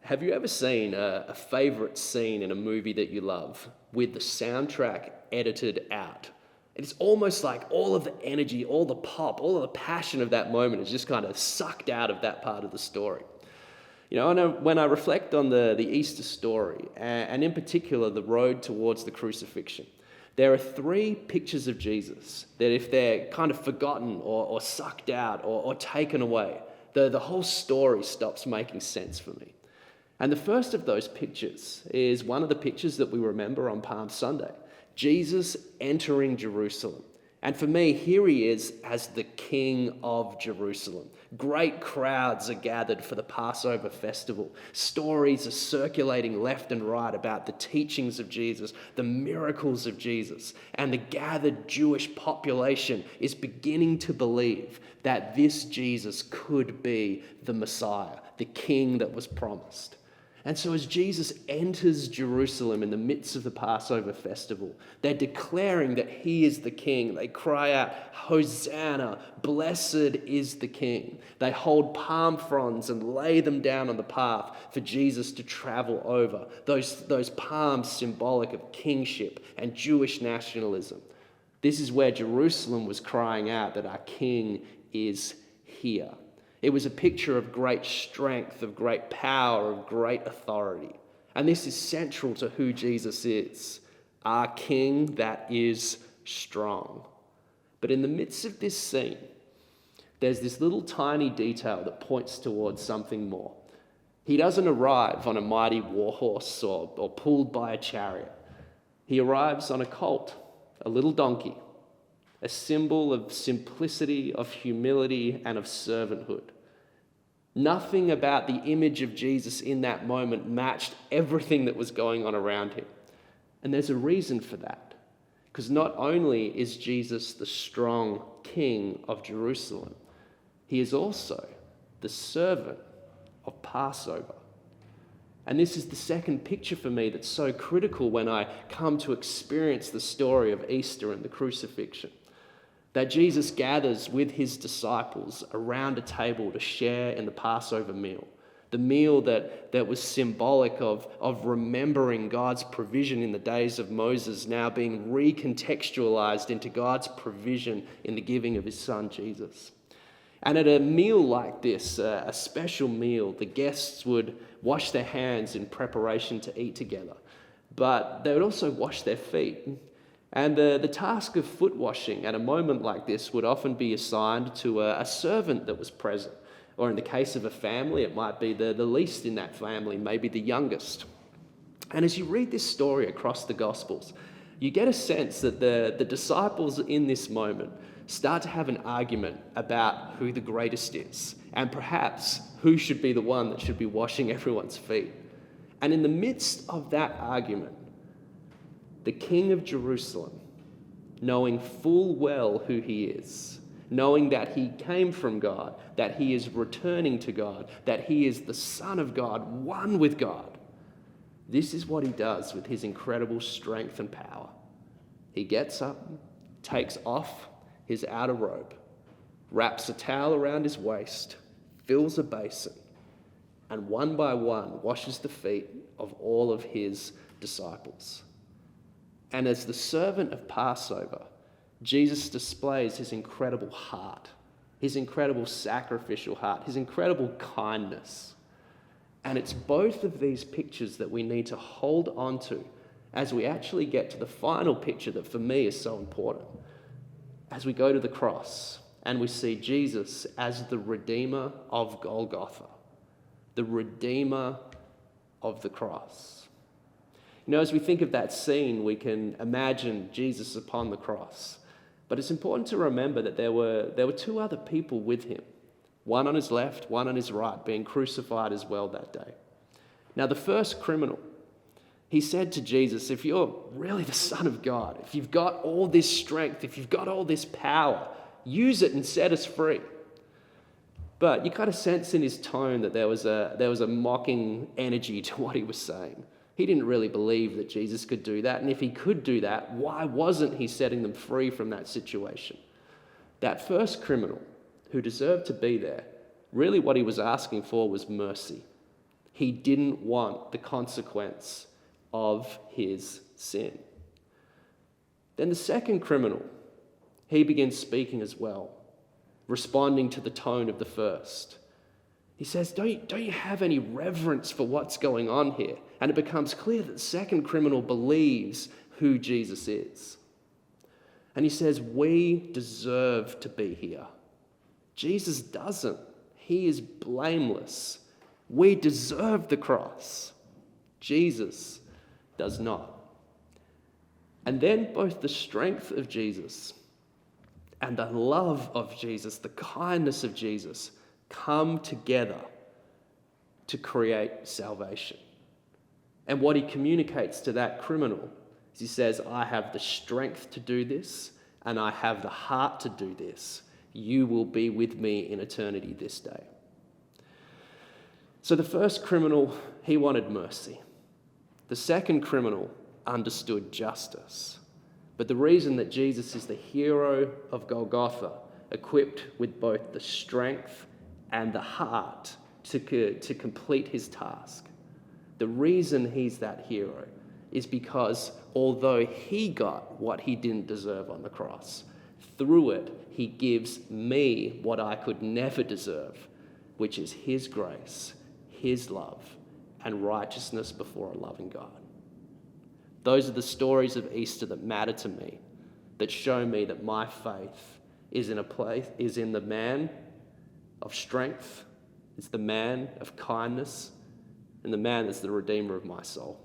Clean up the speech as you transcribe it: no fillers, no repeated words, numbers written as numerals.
Have you ever seen a favorite scene in a movie that you love with the soundtrack edited out? It's almost like all of the energy, all the pop, all of the passion of that moment is just kind of sucked out of that part of the story. When I reflect on the Easter story, and in particular the road towards the crucifixion, there are three pictures of Jesus that if they're kind of forgotten or sucked out or taken away, the whole story stops making sense for me. And the first of those pictures is one of the pictures that we remember on Palm Sunday, Jesus entering Jerusalem. And for me, here he is as the King of Jerusalem. Great crowds are gathered for the Passover festival. Stories are circulating left and right about the teachings of Jesus, the miracles of Jesus. And the gathered Jewish population is beginning to believe that this Jesus could be the Messiah, the King that was promised. And so as Jesus enters Jerusalem in the midst of the Passover festival, they're declaring that he is the King. They cry out, "Hosanna, blessed is the King." They hold palm fronds and lay them down on the path for Jesus to travel over. Those palms symbolic of kingship and Jewish nationalism. This is where Jerusalem was crying out that our King is here. It was a picture of great strength, of great power, of great authority. And this is central to who Jesus is, our King that is strong. But in the midst of this scene, there's this little tiny detail that points towards something more. He doesn't arrive on a mighty war horse or pulled by a chariot. He arrives on a colt, a little donkey, a symbol of simplicity, of humility, and of servanthood. Nothing about the image of Jesus in that moment matched everything that was going on around him. And there's a reason for that. Because not only is Jesus the strong King of Jerusalem, he is also the servant of Passover. And this is the second picture for me that's so critical when I come to experience the story of Easter and the crucifixion. That Jesus gathers with his disciples around a table to share in the Passover meal. The meal that was symbolic of remembering God's provision in the days of Moses now being recontextualized into God's provision in the giving of his son Jesus. And at a meal like this, a special meal, the guests would wash their hands in preparation to eat together. But they would also wash their feet. And the task of foot washing at a moment like this would often be assigned to a servant that was present. Or in the case of a family, it might be the least in that family, maybe the youngest. And as you read this story across the Gospels, you get a sense that the disciples in this moment start to have an argument about who the greatest is, and perhaps who should be the one that should be washing everyone's feet. And in the midst of that argument, the King of Jerusalem, knowing full well who he is, knowing that he came from God, that he is returning to God, that he is the Son of God, one with God, this is what he does with his incredible strength and power. He gets up, takes off his outer robe, wraps a towel around his waist, fills a basin, and one by one washes the feet of all of his disciples. And as the servant of Passover, Jesus displays his incredible heart, his incredible sacrificial heart, his incredible kindness. And it's both of these pictures that we need to hold on to as we actually get to the final picture that for me is so important. As we go to the cross and we see Jesus as the Redeemer of Golgotha, the Redeemer of the cross. As we think of that scene, we can imagine Jesus upon the cross. But it's important to remember that there were two other people with him, one on his left, one on his right, being crucified as well that day. Now, the first criminal, he said to Jesus, if you're really the Son of God, if you've got all this strength, if you've got all this power, use it and set us free. But you kind of sense in his tone that there was a mocking energy to what he was saying. He didn't really believe that Jesus could do that. And if he could do that, why wasn't he setting them free from that situation? That first criminal who deserved to be there, really what he was asking for was mercy. He didn't want the consequence of his sin. Then the second criminal, he begins speaking as well, responding to the tone of the first. He says, don't you have any reverence for what's going on here? And it becomes clear that the second criminal believes who Jesus is. And he says, we deserve to be here. Jesus doesn't. He is blameless. We deserve the cross. Jesus does not. And then both the strength of Jesus and the love of Jesus, the kindness of Jesus, come together to create salvation. And what he communicates to that criminal is he says, I have the strength to do this, and I have the heart to do this. You will be with me in eternity this day. So the first criminal, he wanted mercy. The second criminal understood justice. But the reason that Jesus is the hero of Golgotha, equipped with both the strength and the heart to complete his task, the reason he's that hero is because although he got what he didn't deserve on the cross, through it, he gives me what I could never deserve, which is his grace, his love, and righteousness before a loving God. Those are the stories of Easter that matter to me, that show me that my faith is in the man of strength, it's the man of kindness, and the man that's the redeemer of my soul.